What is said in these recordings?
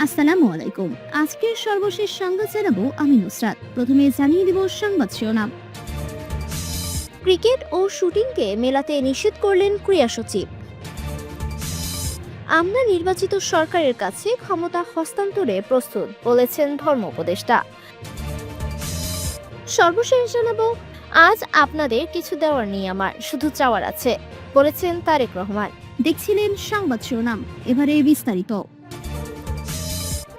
আসসালামু আলাইকুম। আজকের সর্বশেষ সংবাদ জানাবো আমি নুসরাত। প্রথমে জানিয়ে দেব সংবাদ শিরোনাম। ক্রিকেট ও শুটিংকে মেলাতে নিষেধ করলেন ক্রীড়া সচিব। আমরা নির্বাচিত সরকারের কাছে ক্ষমতা হস্তান্তরে প্রস্তুত বলেছেন ধর্ম উপদেষ্টা। সর্বশেষ জানাবো, আজ আপনাদের কিছু দেওয়ার নেই, আমার শুধু চাওয়ার আছে বলেছেন তারেক রহমান। দেখছিলেন সংবাদ শিরোনাম, এবারে বিস্তারিত।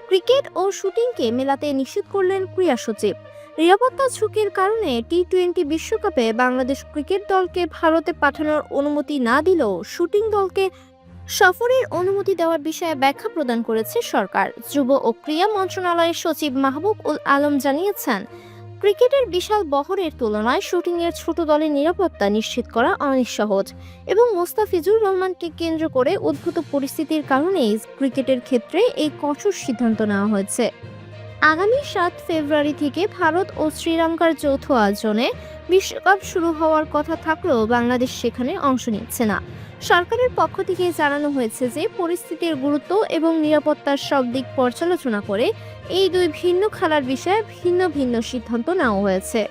ক্রিকেট ও শুটিংকে মেলাতে নিষেধ করলেন ক্রীড়া সচিব। নিরাপত্তা ঝুঁকির কারণে টি-20 বিশ্বকাপে বাংলাদেশ ক্রিকেট দলকে ভারতে পাঠানোর অনুমতি না দিলেও শুটিং দলকে সফরের অনুমতি দেওয়ার বিষয়ে ব্যাখ্যা প্রদান করেছে সরকার। যুব ও ক্রীড়া মন্ত্রণালয়ের সচিব মাহবুব উল আলম জানিয়েছেন, ক্রিকেটের বিশাল বহরের তুলনায় শুটিংয়ের ছোট দলের নিরাপত্তা নিশ্চিত করা অনেক সহজ এবং মোস্তাফিজুর রহমানকে কেন্দ্র করে উদ্ভূত পরিস্থিতির কারণেই ক্রিকেটের ক্ষেত্রে এই কঠোর সিদ্ধান্ত নেওয়া হয়েছে। আগামী 7 ফেব্রুয়ারি থেকে ভারত ও শ্রীলঙ্কার যৌথ আয়োজনে বিশ্বকাপ শুরু হওয়ার কথা থাকলেও বাংলাদেশ সেখানে অংশ নিচ্ছে না। সরকারের পক্ষ থেকে জানানো হয়েছে যে পরিস্থিতির গুরুত্ব এবং নিরাপত্তার সব দিক পর্যালোচনা করে এই দুই ভিন্ন খেলার বিষয়ে ভিন্ন ভিন্ন সিদ্ধান্ত নেওয়া হয়েছে।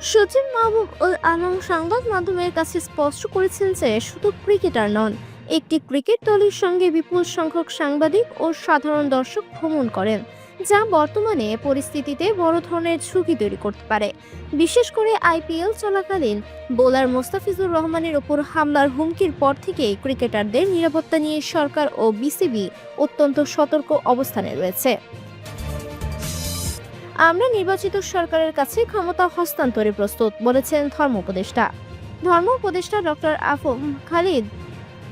সচিব মাহবুব উল আলম সংবাদ মাধ্যমের কাছে স্পষ্ট করেছেন যে শুধু ক্রিকেটার নন, একটি ক্রিকেট দলের সঙ্গে বিপুল সংখ্যক সাংবাদিক ও সাধারণ দর্শক ভ্রমণ করেন, যা বর্তমানে পরিস্থিতিতে বড় ধরনের ঝুঁকি তৈরি করতে পারে। বিশেষ করে আইপিএল চলাকালীন বোলার মোস্তাফিজুর রহমানের ওপর হামলার হুমকির পর থেকে ক্রিকেটারদের নিরাপত্তা নিয়ে সরকার ও বিসিবি অত্যন্ত সতর্ক অবস্থানে রয়েছে। আমরা নির্বাচিত সরকারের কাছে ক্ষমতা হস্তান্তরে প্রস্তুত বলেছেন ধর্ম উপদেষ্টা ডক্টর আফম খালিদ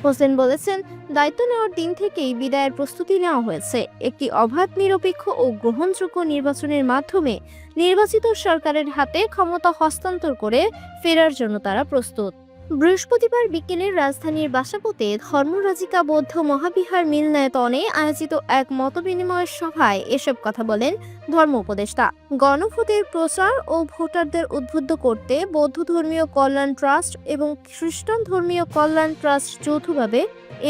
হোসেন বলেছেন, দায়িত্ব নেওয়ার দিন থেকেই বিদায়ের প্রস্তুতি নেওয়া হয়েছে। একটি অবাধ, নিরপেক্ষ ও গ্রহণযোগ্য নির্বাচনের মাধ্যমে নির্বাচিত সরকারের হাতে ক্ষমতা হস্তান্তর করে ফেরার জন্য তারা প্রস্তুত। বৃহস্পতিবার বিকেলে রাজধানীর বাসাবোতে ধর্মরাজিকা বৌদ্ধ মহাবিহার মিলনায়তনে আয়োজিত এক মতবিনিময় সভায় এসব কথা বলেন ধর্ম উপদেষ্টা। গণভোটের প্রচার ও ভোটারদের উদ্বুদ্ধ করতে বৌদ্ধ ধর্মীয় কল্যাণ ট্রাস্ট এবং খ্রিস্টান ধর্মীয় কল্যাণ ট্রাস্ট যৌথভাবে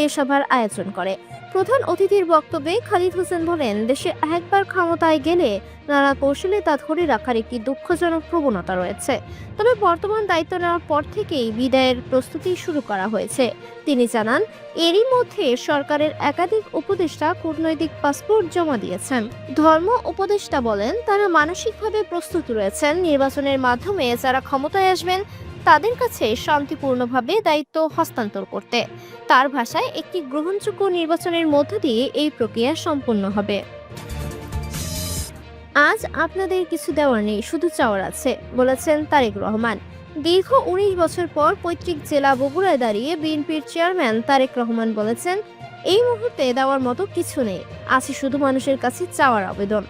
এ সভার আয়োজন করে। প্রধান অতিথির বক্তব্যে খালিদ হোসেন বলেন, দেশে একবার ক্ষমতায় গেলে নানা কৌশলে তা ধরে রাখার একটি দুঃখজনক প্রবণতা রয়েছে। তবে বর্তমান দায়িত্ব নেওয়ার পর থেকেই বিদায়ের প্রস্তুতি শুরু করা হয়েছে। তিনি জানান, এরই মধ্যে সরকারের একাধিক উপদেষ্টা কূটনৈতিক পাসপোর্ট জমা দিয়েছেন। ধর্ম উপদেষ্টা বলেন, তারা মানসিকভাবে প্রস্তুত রয়েছেন নির্বাচনের মাধ্যমে যারা ক্ষমতায় আসবেন তাদের কাছে শান্তিপূর্ণভাবে দায়িত্ব হস্তান্তর করতে। তার ভাষায়, একটি গ্রহণযোগ্য নির্বাচনের মধ্য দিয়ে এই প্রক্রিয়া সম্পন্ন হবে। আজ আপনাদের কিছু দেওয়ার নেই, শুধু চাওয়ার আছে বলেছেন তারেক রহমান। দীর্ঘ 19 বছর পর পৈতৃক জেলা বগুড়ায় দাঁড়িয়ে বিএনপির চেয়ারম্যান তারেক রহমান বলেছেন, এই মুহূর্তে দেওয়ার মতো কিছু নেই, আছে শুধু মানুষের কাছে চাওয়ার আবেদন।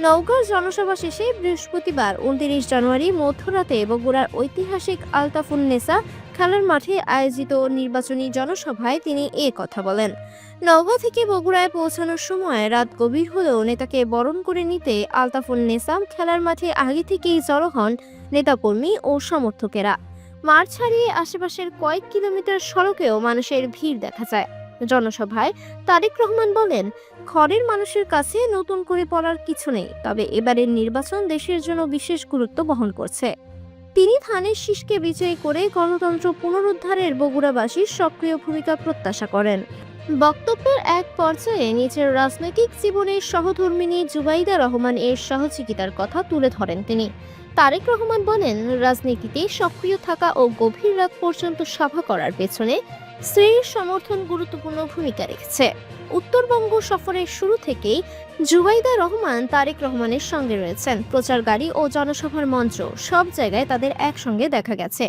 নওগাঁর জনসভা শেষে বৃহস্পতিবার 29 জানুয়ারি মধ্যরাতে বগুড়ার ঐতিহাসিক আলতাফুন্নেসা খেলার মাঠে আয়োজিত নির্বাচনী জনসভায় তিনি এ কথা বলেন। নওগাঁ থেকে বগুড়ায় পৌঁছানোর সময় রাত গভীর হলেও নেতাকে বরণ করে নিতে আলতাফুন্নেসা খেলার মাঠে আগে থেকেই জড়ো হন নেতাকর্মী ও সমর্থকেরা। মাঠ ছাড়িয়ে আশেপাশের কয়েক কিলোমিটার সড়কেও মানুষের ভিড় দেখা যায়। জনসভায় তারেক রহমান বলেন, ঘরের মানুষের কাছে নতুন করে পড়ার কিছু নেই, তবে এবারের নির্বাচন দেশের জন্য বিশেষ গুরুত্ব বহন করছে। তিনি ধানের শীষকে বিজয়ী করে গণতন্ত্র পুনরুদ্ধারের বগুড়াবাসীর সক্রিয় ভূমিকা প্রত্যাশা করেন। বক্তব্যের এক পর্যায়ে নিজের রাজনৈতিক জীবনের সহধর্মিণী জুবাইদা রহমান এর সহযোগিতার কথা তুলে ধরেন তিনি। তারেক রহমান বলেন, রাজনীতিতে সক্রিয় থাকা ও গভীর রাত পর্যন্ত সভা করার পেছনে স্ত্রীর সমর্থন গুরুত্বপূর্ণ ভূমিকা রেখেছে। উত্তরবঙ্গ সফরের শুরু থেকেই জুবাইদা রহমান তারেক রহমানের সঙ্গে রয়েছেন। প্রচার গাড়ি ও জনসভার মঞ্চ সব জায়গায় তাদের একসঙ্গে দেখা গেছে।